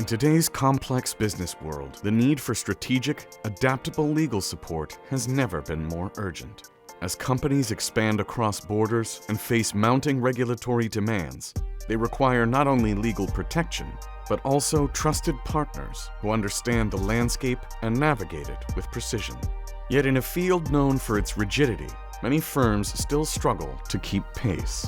In today's complex business world, the need for strategic, adaptable legal support has never been more urgent. As companies expand across borders and face mounting regulatory demands, they require not only legal protection, but also trusted partners who understand the landscape and navigate it with precision. Yet in a field known for its rigidity, many firms still struggle to keep pace.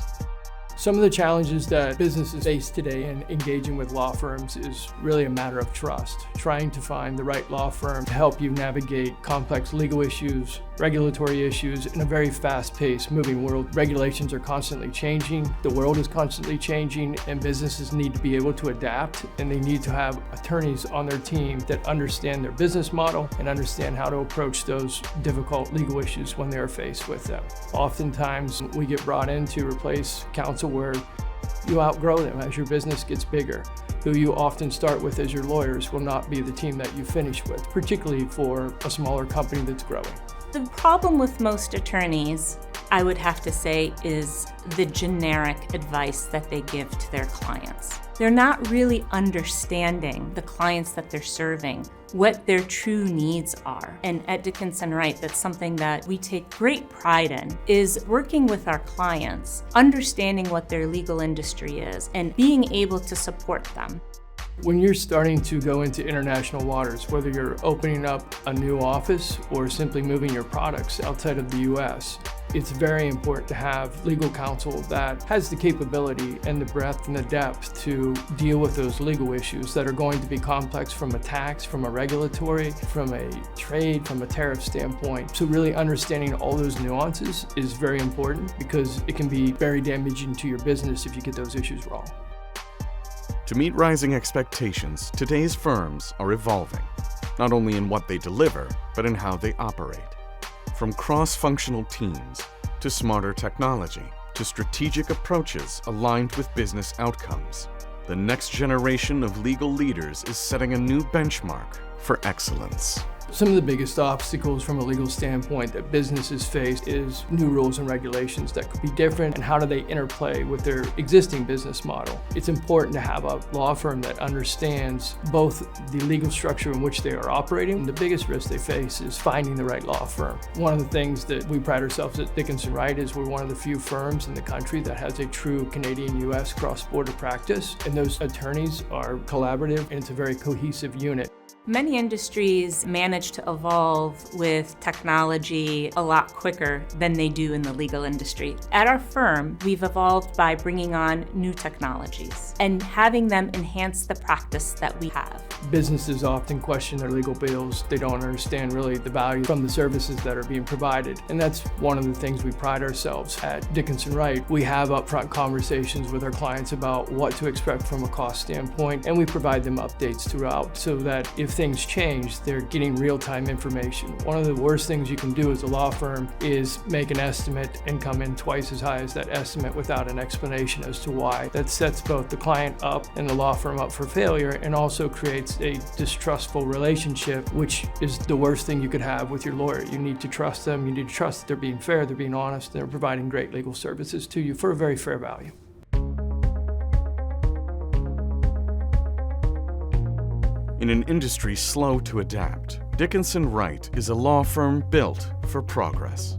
Some of the challenges that businesses face today in engaging with law firms is really a matter of trust. Trying to find the right law firm to help you navigate complex legal issues, regulatory issues in a very fast-paced, moving world. Regulations are constantly changing, the world is constantly changing, and businesses need to be able to adapt, and they need to have attorneys on their team that understand their business model and understand how to approach those difficult legal issues when they're faced with them. Oftentimes, we get brought in to replace counsel where you outgrow them as your business gets bigger. Who you often start with as your lawyers will not be the team that you finish with, particularly for a smaller company that's growing. The problem with most attorneys, I would have to say, is the generic advice that they give to their clients. They're not really understanding the clients that they're serving, what their true needs are. And at Dickinson Wright, that's something that we take great pride in, is working with our clients, understanding what their legal industry is, and being able to support them. When you're starting to go into international waters, whether you're opening up a new office or simply moving your products outside of the US, it's very important to have legal counsel that has the capability and the breadth and the depth to deal with those legal issues that are going to be complex from a tax, from a regulatory, from a trade, from a tariff standpoint. So really understanding all those nuances is very important because it can be very damaging to your business if you get those issues wrong. To meet rising expectations, today's firms are evolving, not only in what they deliver, but in how they operate. From cross-functional teams, to smarter technology, to strategic approaches aligned with business outcomes, the next generation of legal leaders is setting a new benchmark for excellence. Some of the biggest obstacles from a legal standpoint that businesses face is new rules and regulations that could be different, and how do they interplay with their existing business model. It's important to have a law firm that understands both the legal structure in which they are operating. The biggest risk they face is finding the right law firm. One of the things that we pride ourselves at Dickinson Wright is we're one of the few firms in the country that has a true Canadian-US cross-border practice, and those attorneys are collaborative, and it's a very cohesive unit. Many industries manage to evolve with technology a lot quicker than they do in the legal industry. At our firm, we've evolved by bringing on new technologies and having them enhance the practice that we have. Businesses often question their legal bills. They don't understand really the value from the services that are being provided. And that's one of the things we pride ourselves at Dickinson Wright. We have upfront conversations with our clients about what to expect from a cost standpoint, and we provide them updates throughout so that if things change, they're getting real-time information. One of the worst things you can do as a law firm is make an estimate and come in twice as high as that estimate without an explanation as to why. That sets both the client up and the law firm up for failure, and also creates a distrustful relationship, which is the worst thing you could have with your lawyer. You need to trust them, you need to trust that they're being fair, they're being honest, and they're providing great legal services to you for a very fair value. In an industry slow to adapt, Dickinson Wright is a law firm built for progress.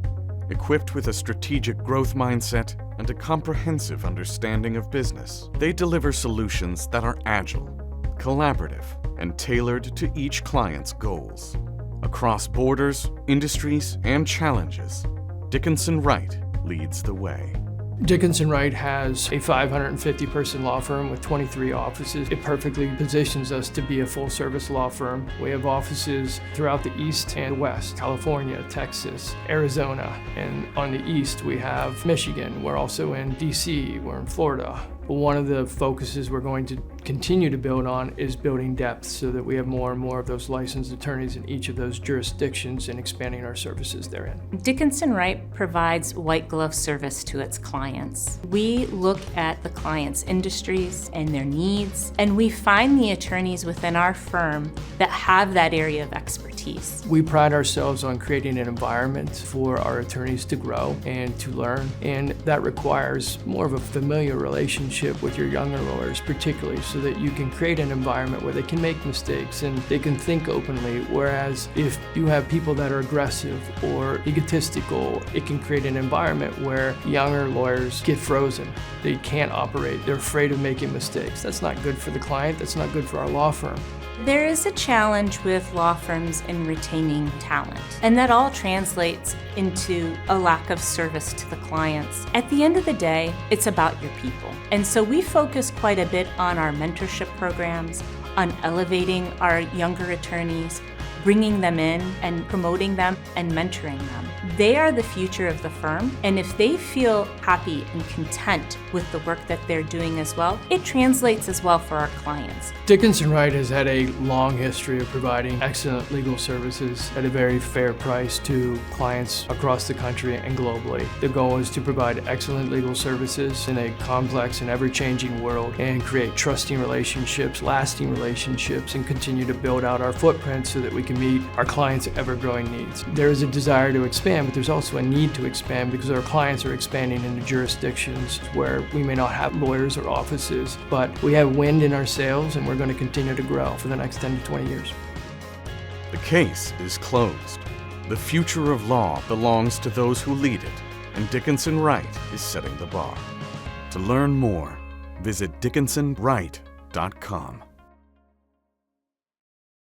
Equipped with a strategic growth mindset and a comprehensive understanding of business, they deliver solutions that are agile, collaborative, and tailored to each client's goals. Across borders, industries, and challenges, Dickinson Wright leads the way. Dickinson Wright has a 550-person law firm with 23 offices. It perfectly positions us to be a full-service law firm. We have offices throughout the East and West, California, Texas, Arizona, and on the East we have Michigan. We're also in DC, we're in Florida. But one of the focuses we're going to continue to build on is building depth so that we have more and more of those licensed attorneys in each of those jurisdictions and expanding our services therein. Dickinson Wright provides white glove service to its clients. We look at the client's industries and their needs, and we find the attorneys within our firm that have that area of expertise. We pride ourselves on creating an environment for our attorneys to grow and to learn, and that requires more of a familiar relationship relationship with your younger lawyers particularly, so that you can create an environment where they can make mistakes and they can think openly, whereas if you have people that are aggressive or egotistical, it can create an environment where younger lawyers get frozen. They can't operate. They're afraid of making mistakes. That's not good for the client. That's not good for our law firm. There is a challenge with law firms in retaining talent, and that all translates into a lack of service to the clients. At the end of the day, it's about your people. And so we focus quite a bit on our mentorship programs, on elevating our younger attorneys, bringing them in and promoting them and mentoring them. They are the future of the firm, and if they feel happy and content with the work that they're doing as well, it translates as well for our clients. Dickinson Wright has had a long history of providing excellent legal services at a very fair price to clients across the country and globally. The goal is to provide excellent legal services in a complex and ever-changing world and create trusting relationships, lasting relationships, and continue to build out our footprint so that we can meet our clients' ever-growing needs. There is a desire to expand, but there's also a need to expand because our clients are expanding into jurisdictions where we may not have lawyers or offices, but we have wind in our sails and we're going to continue to grow for the next 10 to 20 years. The case is closed. The future of law belongs to those who lead it, and Dickinson Wright is setting the bar. To learn more, visit dickinsonwright.com.